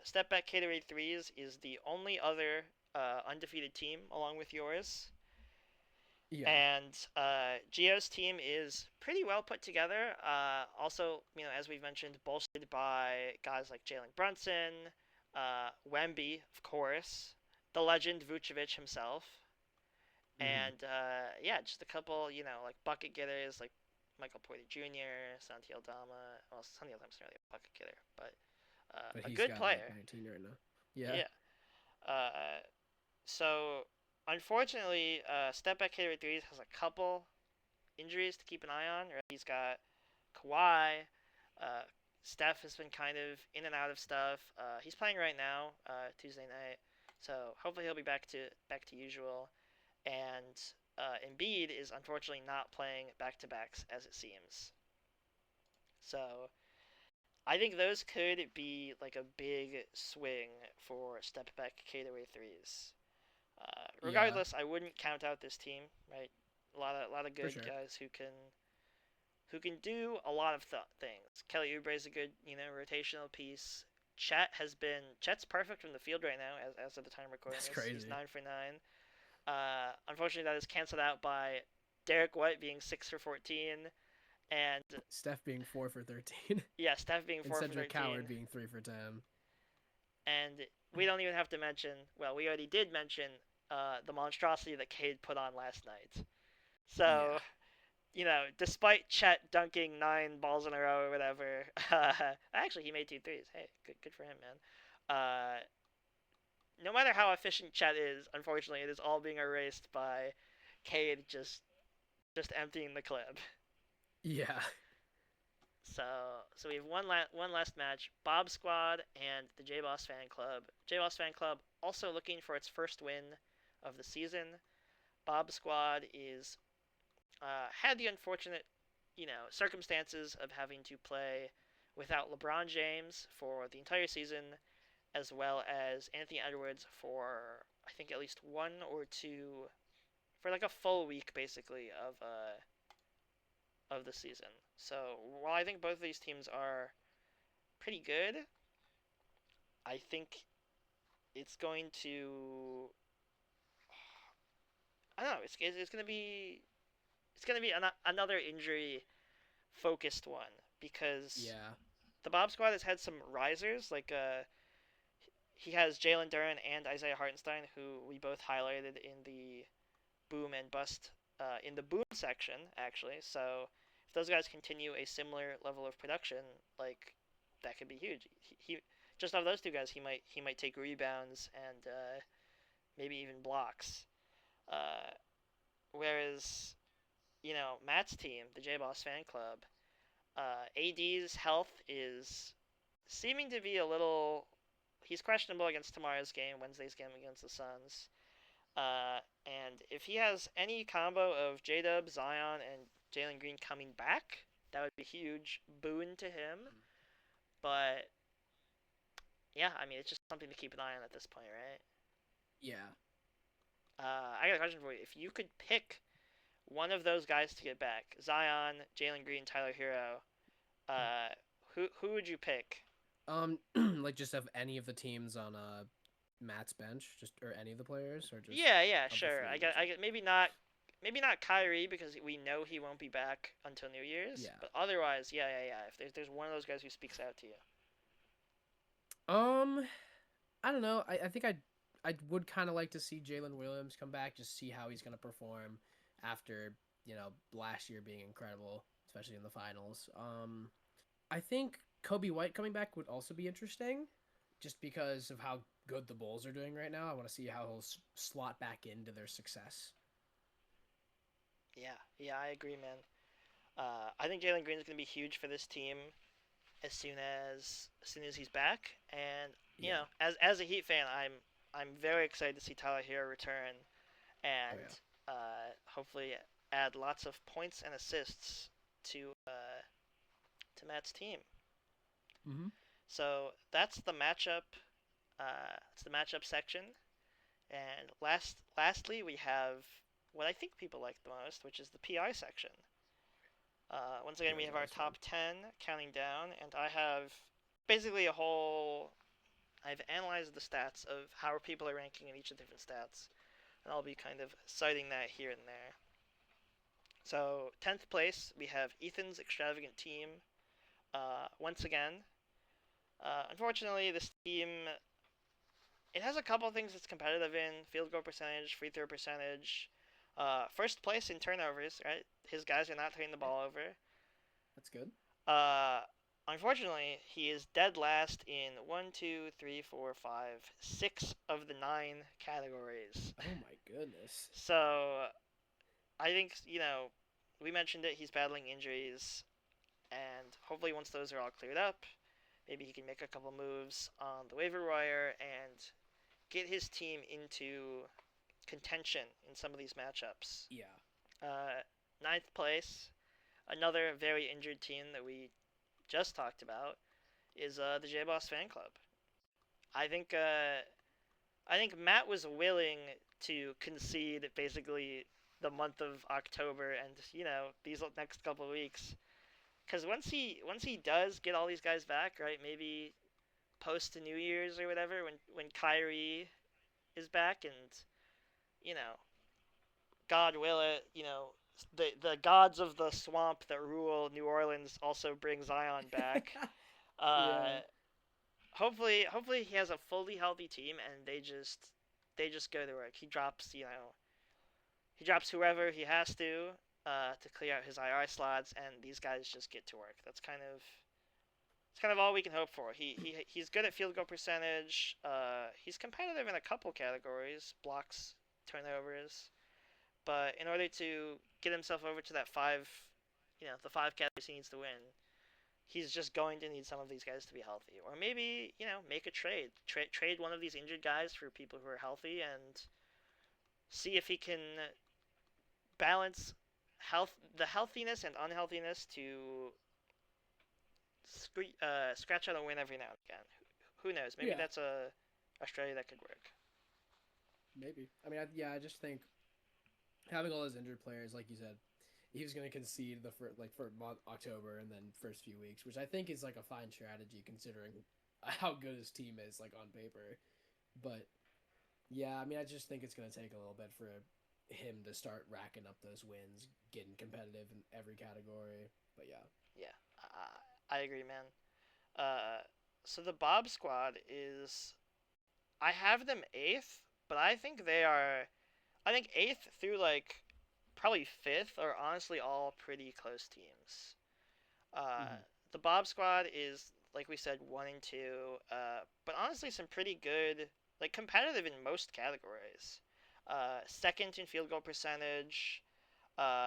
Step back K-away threes is the only other undefeated team along with yours. Yeah. And Geo's team is pretty well put together. Also, as we've mentioned, bolstered by guys like Jalen Brunson, Wemby, of course, the legend Vucevic himself, Mm-hmm. and yeah, just a couple, like bucket getters like Michael Porter Jr., Santi Aldama. Well, Santi Aldama's not really a bucket getter, but But a he's good got like player. 19 right now. Yeah. Yeah. So unfortunately, Step Back Hitter Threes has a couple injuries to keep an eye on. Right? He's got Kawhi. Uh, Steph has been kind of in and out of stuff. He's playing right now, Tuesday night, so hopefully he'll be back to usual. And Embiid is unfortunately not playing back to backs as it seems. So I think those could be like a big swing for step back K-away threes. Yeah, Regardless, I wouldn't count out this team. Right, a lot of for good sure. guys who can do a lot of things. Kelly Oubre is a good, rotational piece. Chet's perfect from the field right now as of the time of recording That's this. He's crazy. 9 for 9. Unfortunately, that is canceled out by Derek White being 6 for 14, and Steph being 4 for 13, yeah, Steph being and four for Cedric 13. Coward being 3 for 10. And we don't even have to mention. Well, we already did mention the monstrosity that Cade put on last night. So Yeah. despite Chet dunking 9 balls in a row or whatever, actually he made 2 threes. Hey, good for him, man. No matter how efficient Chet is, unfortunately, it is all being erased by Cade just emptying the clip. Yeah. So we have one last match: Bob Squad and the J Boss Fan Club. J Boss Fan Club also looking for its first win of the season. Bob Squad is had the unfortunate, circumstances of having to play without LeBron James for the entire season, as well as Anthony Edwards for I think at least one or two for like a full week basically of the season. So while I think both of these teams are pretty good, I think it's going to I don't know. It's gonna be another injury focused one because Yeah. the Bob squad has had some risers. Like he has Jalen Duren and Isaiah Hartenstein, who we both highlighted in the boom and bust in the boom section actually. So if those guys continue a similar level of production, like that could be huge. He just off those two guys, he might take rebounds and maybe even blocks. Uh, whereas Matt's team, the J Boss fan club, AD's health is seeming to be a little. He's questionable against tomorrow's game, Wednesday's game against the Suns. And if he has any combo of J Dub, Zion, and Jalen Green coming back, that would be a huge boon to him. But yeah, I mean, it's just something to keep an eye on at this point, right? Yeah. I got a question for you. If you could pick one of those guys to get back, Zion, Jalen Green, Tyler Hero, uh, who would you pick? Like just of any of the teams on Matt's bench, just or any of the players, or just Yeah, yeah, of the sure. three you mentioned. Maybe not Kyrie because we know he won't be back until New Year's. Yeah. But otherwise, yeah, yeah, yeah. If there's one of those guys who speaks out to you, Um, I don't know. I think I would kind of like to see Jalen Williams come back, just see how he's gonna perform after last year being incredible, especially in the finals. I think Kobe White coming back would also be interesting, just because of how good the Bulls are doing right now. I want to see how he'll slot back into their success. yeah, yeah, I agree, man. I think Jalen Green is gonna be huge for this team as soon as he's back. And Yeah. as a Heat fan, I'm very excited to see Tyler Hero return Oh and yeah. hopefully add lots of points and assists to Matt's team. Mm-hmm. So that's the matchup. It's the matchup section. And lastly, we have what I think people like the most, which is the PI section. Once again, Yeah, we it's have our always fun. top 10 counting down, and I have basically a whole. I've analyzed the stats of how people are ranking in each of the different stats, and I'll be kind of citing that here and there. So, 10th place, we have Ethan's Extravagant Team. Once again, unfortunately, this team it has a couple of things it's competitive in: field goal percentage, free throw percentage. First place in turnovers, right? His guys are not turning the Yeah, ball over. that's good. Uh, Unfortunately, he is dead last in one, two, three, four, five, six of the nine categories. Oh my goodness. So I think we mentioned it. He's battling injuries, and hopefully once those are all cleared up, maybe he can make a couple moves on the waiver wire and get his team into contention in some of these matchups. Yeah. Uh, Ninth place, another very injured team that we just talked about is the J Boss fan club. I think I think Matt was willing to concede basically the month of October and these next couple of weeks because once he does get all these guys back, right? Maybe post New Year's or whatever when Kyrie is back and you know God will it, the gods of the swamp that rule New Orleans also bring Zion back. Yeah. Uh, hopefully he has a fully healthy team and they just go to work. He drops whoever he has to clear out his IR slots, and these guys just get to work. It's kind of all we can hope for. He's good at field goal percentage. He's competitive in a couple categories, blocks, turnovers. But in order to get himself over to that five, the five categories he needs to win, he's just going to need some of these guys to be healthy, or maybe make a trade one of these injured guys for people who are healthy, and see if he can balance the healthiness and unhealthiness to scratch out a win every now and again. Who knows? Maybe Yeah. that's a strategy that could work. Maybe. I mean, yeah. I just think having all those injured players, like you said, he was going to concede the for month October and then first few weeks, which I think is like a fine strategy considering how good his team is like on paper. But yeah, I mean, I just think it's going to take a little bit for him to start racking up those wins, getting competitive in every category. But yeah. Yeah, I agree, man. Uh, so the Bob squad is I have them eighth, but I think they are. I think eighth through like probably fifth are honestly all pretty close teams. Uh, Mm-hmm. the Bob squad is like we said 1 and 2, but honestly some pretty good, like competitive in most categories. Second in field goal percentage,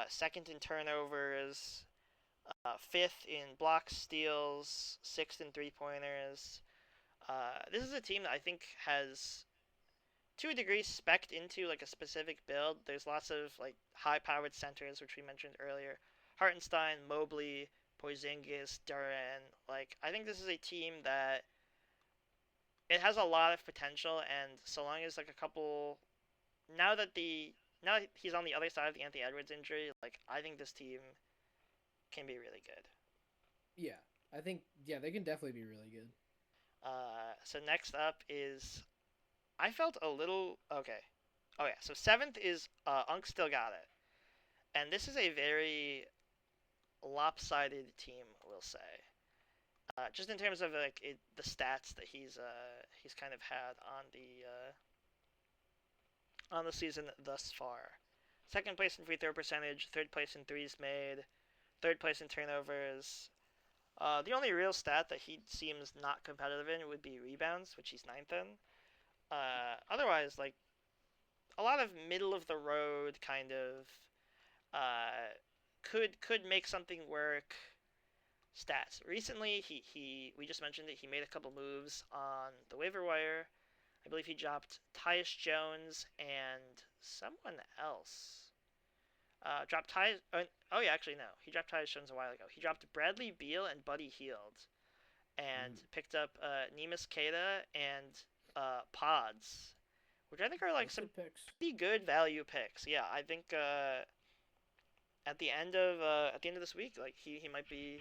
second in turnovers, fifth in blocks, steals, sixth in 3 pointers. This is a team that I think has to a degree specced into like a specific build. There's lots of like high-powered centers, which we mentioned earlier. Hartenstein, Mobley, Porzingis, Duran. Like I think this is a team that it has a lot of potential, and so long as like a couple now that the now that he's on the other side of the Anthony Edwards injury, like I think this team can be really good. Yeah, I think they can definitely be really good. So next up is I felt a little okay. Oh yeah, so seventh is Unk still got it, and this is a very lopsided team, we'll say. Just in terms of like the stats that he's kind of had on the season thus far. Second place in free throw percentage, third place in threes made, third place in turnovers. The only real stat that he seems not competitive in would be rebounds, which he's ninth in. Otherwise, like a lot of middle of the road kind of uh, could make something work stats. Recently, he we just mentioned that he made a couple moves on the waiver wire. I believe he dropped Tyus Jones and someone else. Dropped Tyus. Oh yeah, actually no, he dropped Tyus Jones a while ago. He dropped Bradley Beal and Buddy Hield, and Mm. picked up Nemus Keita and Pods, which I think are like Both some good picks. pretty good value picks. Yeah, I think at the end of this week, like he might be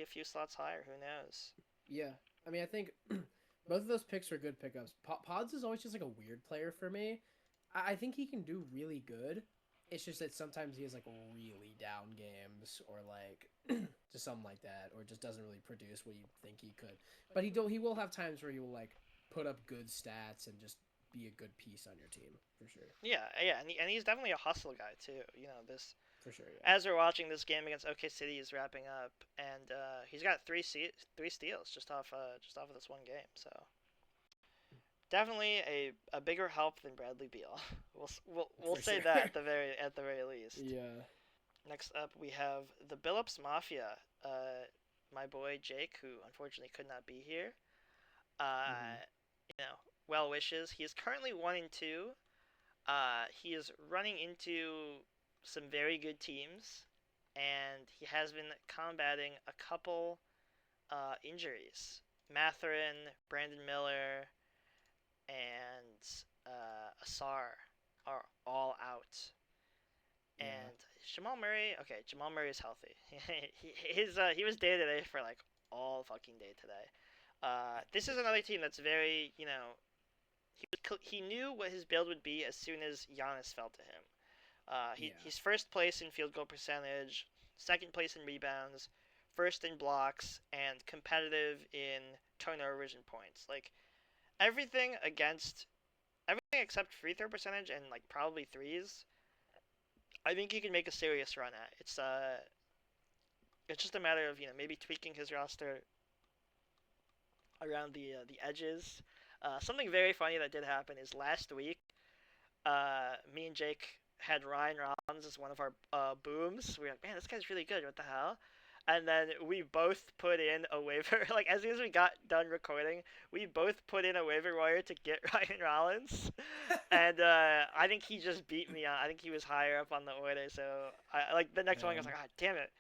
a few slots higher. Who knows? Yeah, I mean, I think both of those picks are good pickups. Pods is always just like a weird player for me. I think he can do really good. It's just that sometimes he has like really down games or like just something like that, or just doesn't really produce what you think he could. But he will have times where he will like put up good stats and just be a good piece on your team for sure. Yeah, yeah, and he's definitely a hustle guy too. This For sure, yeah. as we're watching this game against OK City is wrapping up, and he's got three steals just off of this one game. So definitely a bigger help than Bradley Beal. We'll For say sure. that at the very least. Yeah. Next up, we have the Billups Mafia. My boy Jake, who unfortunately could not be here. Mm-hmm. You know, well wishes. He is currently 1 and 2. He is running into some very good teams, and he has been combating a couple injuries. Matherin, Brandon Miller, and Asar are all out. Yeah. And Jamal Murray, okay, Jamal Murray is healthy. He was day to day for like all fucking day today. This is another team that's very, he knew what his build would be as soon as Giannis fell to him. Yeah. He's first place in field goal percentage, second place in rebounds, first in blocks, and competitive in turnovers and points. Like everything against everything except free throw percentage and like probably threes. I think he can make a serious run at. It's just a matter of maybe tweaking his roster around the edges. Something very funny that did happen is last week, me and Jake had Ryan Rollins as one of our booms. We were like, man, this guy's really good. What the hell? And then we both put in a waiver. Like as soon as we got done recording, we both put in a waiver wire to get Ryan Rollins, and I think he just beat me on. I think he was higher up on the order. So I like the next one. I was Man. like, ah, damn it.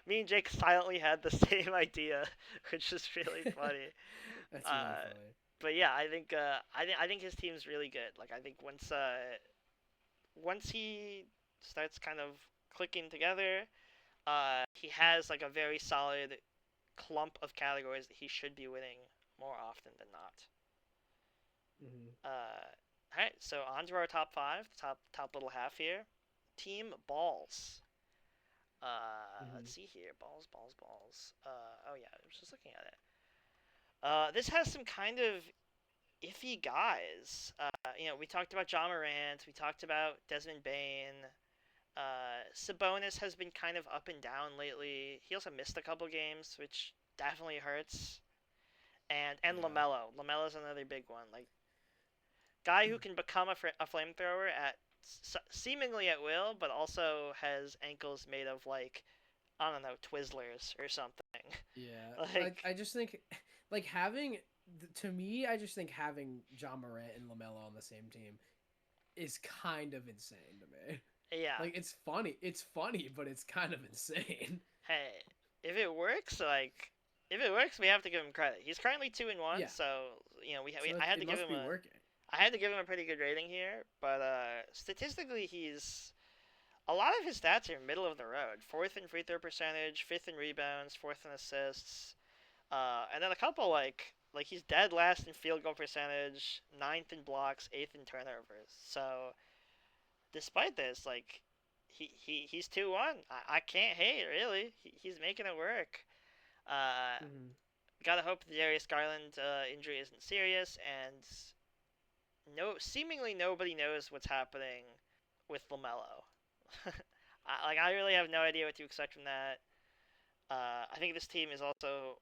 Me and Jake silently had the same idea, which is really funny. That's really Uh, funny. but yeah, I think his team's really good. Like I think once he starts kind of clicking together, he has like a very solid clump of categories that he should be winning more often than not. Mm-hmm. Uh, All right, so on to our top five, the top little half here. Team balls. Hmm. Let's see here. Balls, balls, balls. Oh yeah, I was just looking at it. This has some kind of iffy guys. We talked about John Morant. We talked about Desmond Bain. Sabonis has been kind of up and down lately. He also missed a couple games, which definitely hurts. And Yeah. Lamelo. Lamelo's another big one. Like guy who can become a flamethrower at seemingly at will, but also has ankles made of like I don't know Twizzlers or something. Yeah, like like I just think, like having to me, I just think having John Morant and Lamelo on the same team is kind of insane to me. yeah, Like it's funny, but it's kind of insane. hey, if it works, if it works, we have to give him credit. He's currently 2-1, Yeah, so so I had to it give must him be working. I had to give him a pretty good rating here, but statistically, he's a lot of his stats are middle of the road. Fourth in free throw percentage, fifth in rebounds, fourth in assists, and then a couple like he's dead last in field goal percentage, ninth in blocks, eighth in turnovers. So despite this, like he's 2-1. I can't hate really. He's making it work. Uh, Hmm. gotta hope the Darius Garland injury isn't serious, and no, seemingly nobody knows what's happening with Lamelo. I really have no idea what to expect from that. I think this team is also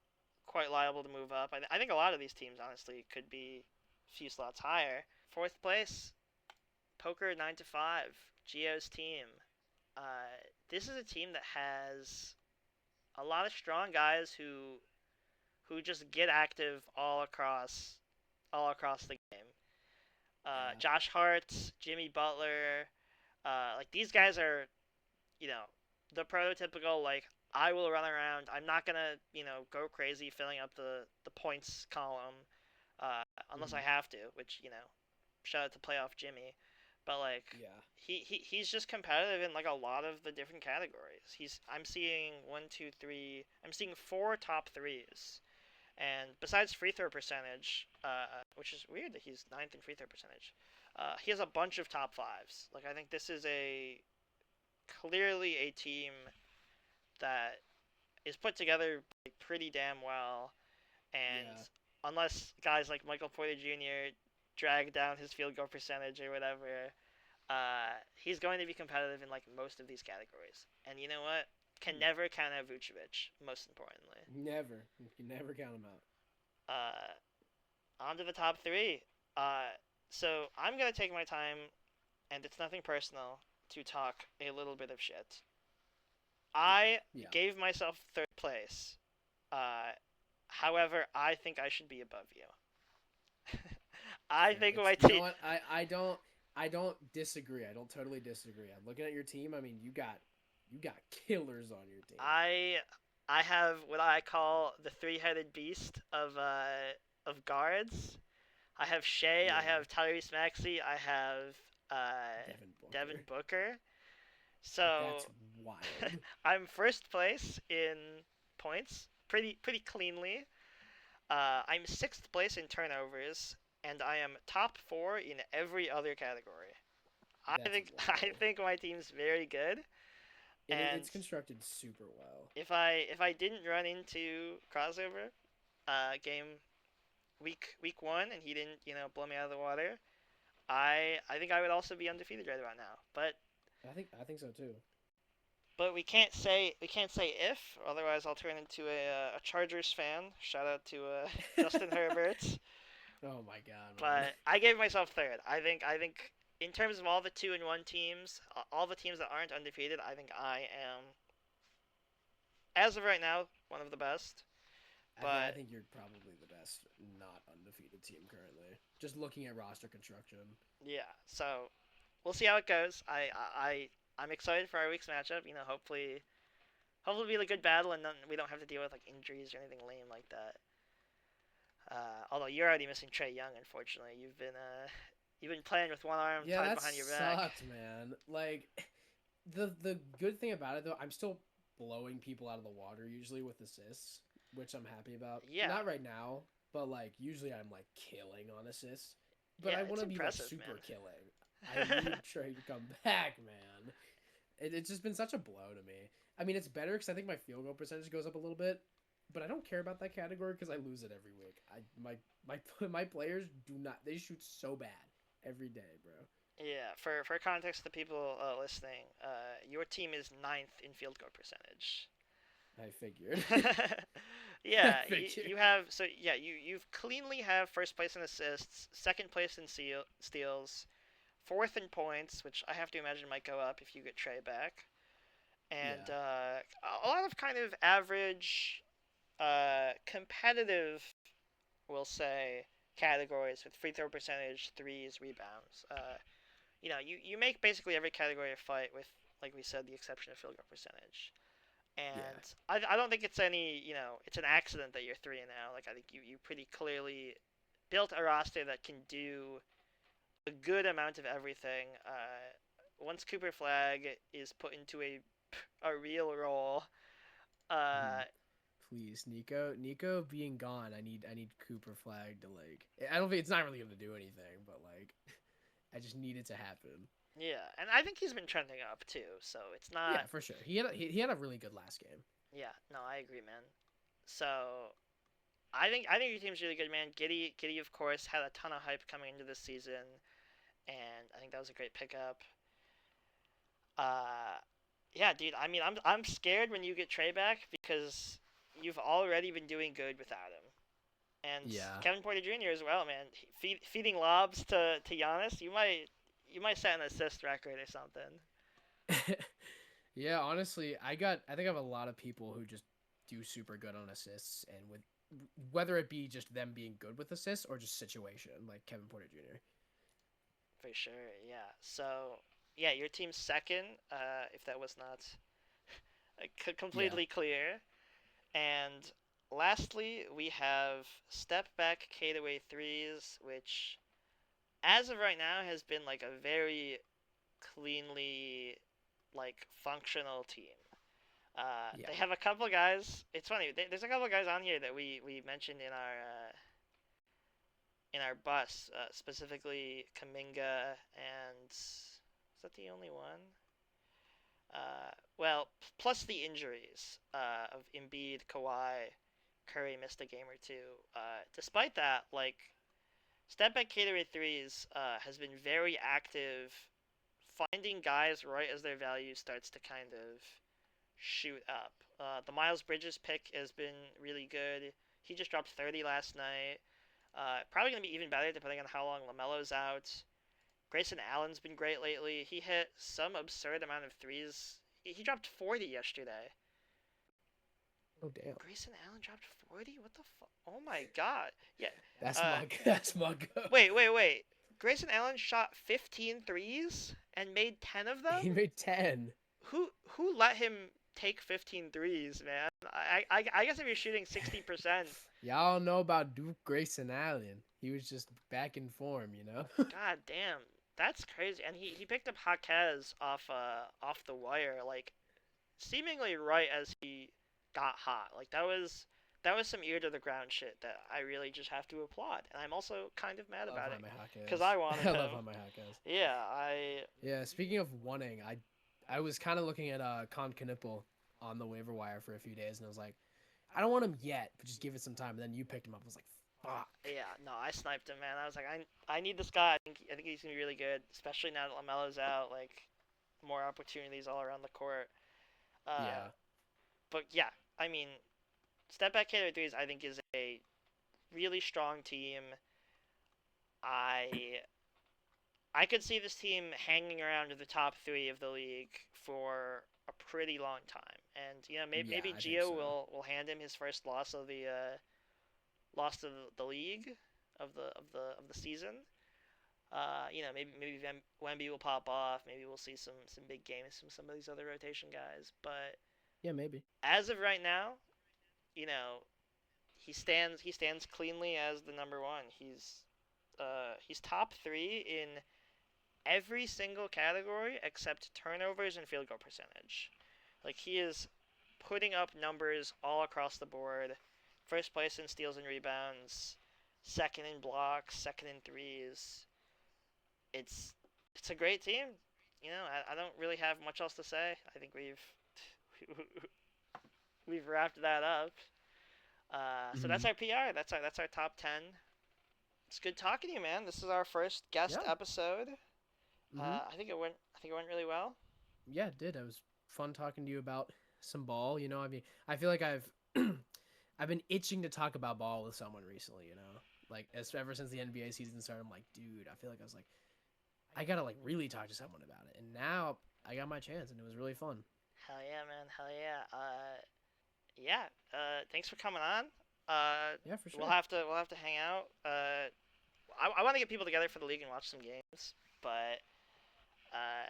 quite liable to move up. I think a lot of these teams, honestly, could be a few slots higher. Fourth place, Poker 9 to 5, Geo's team. This is a team that has a lot of strong guys who just get active all across the game. Yeah. Josh Hart, Jimmy Butler, like these guys are you know, the prototypical like I will run around. I'm not gonna go crazy filling up the points column, unless I Hmm. have to. Which shout out to playoff Jimmy, but like Yeah. he's just competitive in like a lot of the different categories. I'm seeing one, two, three. I'm seeing four top threes. And besides free throw percentage, which is weird that he's ninth in free throw percentage, he has a bunch of top fives. Like I think this is a clearly a team that is put together like, pretty damn well. And Yeah. unless guys like Michael Porter Jr. drag down his field goal percentage or whatever, he's going to be competitive in like most of these categories. And you know what? Can Hmm. never count out Vucevic. Most importantly, Never. You can never count them out. uh, on to the top three. Uh, so I'm gonna take my time, and it's nothing personal, to talk a little bit of shit. I Yeah. gave myself third place. Uh, however, I think I should be above you. I Fair. think It's my you know team. what I don't disagree. I don't totally disagree. I'm looking at your team. I mean, you got killers on your team. I I have what I call the three-headed beast of guards. I have Shea. I Yeah. have Tyrese Maxey. I have uh, Devin Devin Booker. Booker. So That's wild. I'm first place in points, pretty cleanly. I'm sixth place in turnovers, and I am top four in every other category. I That's think I wild. think my team's very good, and It's constructed super well. if I didn't run into crossover, game week one, and he didn't blow me out of the water, I think I would also be undefeated right about now. I think so too. But we can't say if, otherwise I'll turn into a Chargers fan. Shout out to Justin Herbert. Oh my god, man. But I gave myself third. I think in terms of all the 2-1 teams, all the teams that aren't undefeated, I think I am, as of right now, one of the best. I But think you're probably the best not undefeated team currently. Just looking at roster construction. yeah, so we'll see how it goes. I'm excited for our week's matchup. Hopefully it'll be a good battle, and then we don't have to deal with like injuries or anything lame like that. Although you're already missing Trey Young, unfortunately. You've been playing with one arm Yeah, tied that behind your back. sucked, man. Like the good thing about it though, I'm still blowing people out of the water usually with assists, which I'm happy about. Yeah, Not right now, but like usually I'm like killing on assists. but Yeah, I it's want to be like impressive, super killing. I man. need Trey to come back, man. It's just been such a blow to me. I mean, it's better because I think my field goal percentage goes up a little bit, but I don't care about that category because I lose it every week. My players do not. They shoot so bad every day, bro. Yeah, for context, the people listening, your team is ninth in field goal percentage. I figured. I Yeah, figured. you have so yeah you've cleanly have first place in assists, second place in steals, fourth in points, which I have to imagine might go up if you get Trey back, and Yeah. a lot of kind of average, competitive, we'll say, categories with free throw percentage, threes, rebounds. You make basically every category a fight with, like we said, the exception of field goal percentage. Yeah. And I don't think it's it's an accident that you're 3 and now. Like, I think you pretty clearly built a roster that can do a good amount of everything. Once Cooper Flag is put into a real role, uh, Mm. Please, Nico. Nico being gone. I need Cooper Flag to like. I don't think it's not really gonna do anything, but like, I just need it to happen. yeah, and I think he's been trending up too. So it's not. Yeah, for sure. He had a really good last game. Yeah, no, I agree, man. So I think your team's really good, man. Giddy, of course, had a ton of hype coming into this season, and I think that was a great pickup. Uh, yeah, dude. I mean, I'm scared when you get Trey back because you've already been doing good without him, and Yeah. Kevin Porter Jr. as well, man. Feeding lobs to Giannis, you might set an assist record or something. Yeah, honestly, I think I have a lot of people who just do super good on assists and with whether it be just them being good with assists or just situation like Kevin Porter Jr. For sure, yeah. So yeah, your team's second. If that was not Yeah. completely clear. And lastly, we have step back K-away threes, which as of right now has been like a very cleanly like functional team. Yeah. They have a couple of guys. It's funny. There's a couple of guys on here that we mentioned in our bus, specifically Kaminga and is that the only one? Well, plus the injuries of Embiid, Kawhi, Curry missed a game or two. Despite that, like step back category threes has been very active, finding guys right as their value starts to kind of shoot up. The Miles Bridges pick has been really good. He just dropped 30 last night. Probably gonna be even better depending on how long Lamelo's out. Grayson Allen's been great lately. He hit some absurd amount of threes. He dropped 40 yesterday. Oh damn. Grayson Allen dropped 40? What the fuck? Oh my god. Yeah. That's Uh, my that's my go. wait. Grayson Allen shot 15 threes and made 10 of them? He made 10. Who let him take 15 threes, man? I guess if you're shooting 60%, Y'all know about Duke Grayson Allen. He was just back in form, you know? god damn. That's crazy. And he picked up Jaquez off the wire like seemingly right as he got hot. Like that was some ear to the ground shit that I really just have to applaud. And I'm also kind of mad Love about it Jaime because Jaquez. I wanted I love him. Jaime Jaquez. Yeah, I Yeah, speaking of wanting, I was kind of looking at Con Knipple on the waiver wire for a few days, and I was like, I don't want him yet, but just give it some time. And then you picked him up. I was like, fuck. yeah, no, I sniped him, man. I was like, I need this guy. I think he's gonna be really good, especially now that Lamelo's out. Like, more opportunities all around the court. Uh, Yeah. but yeah, I mean, step back hitter threes, I think is a really strong team. I I could see this team hanging around the top three of the league for a pretty long time, and Yeah, maybe I think Gio so. will hand him his first loss of the league of the season. Maybe Wemby will pop off. Maybe we'll see some big games from some of these other rotation guys. But Yeah, maybe. as of right now, you know, he stands cleanly as the number one. He's top three in every single category except turnovers and field goal percentage. Like he is putting up numbers all across the board. First place in steals and rebounds, second in blocks, second in threes. it's a great team. I don't really have much else to say. I think we've wrapped that up. So that's Hmm. our PR. That's our top 10. It's good talking to you, man. This is our first guest Yeah. episode. Hmm. I think it went really well. Yeah, it did. It was fun talking to you about some ball. I mean, I feel like I've I've been itching to talk about ball with someone recently. Like ever since the NBA season started, I'm like, dude, I feel like I was like, I gotta like really talk to someone about it. And now I got my chance, and it was really fun. Hell yeah, man. Hell yeah. Yeah. Thanks for coming on. Uh, Yeah, for we'll sure. have to we'll have to hang out. I want to get people together for the league and watch some games, but uh,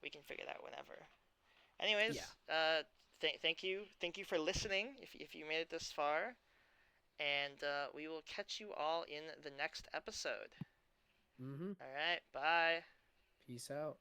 we can figure that whenever. Anyways, Yeah. thank you for listening. If you made it this far, and we will catch you all in the next episode. Mm-hmm. All right, bye. Peace out.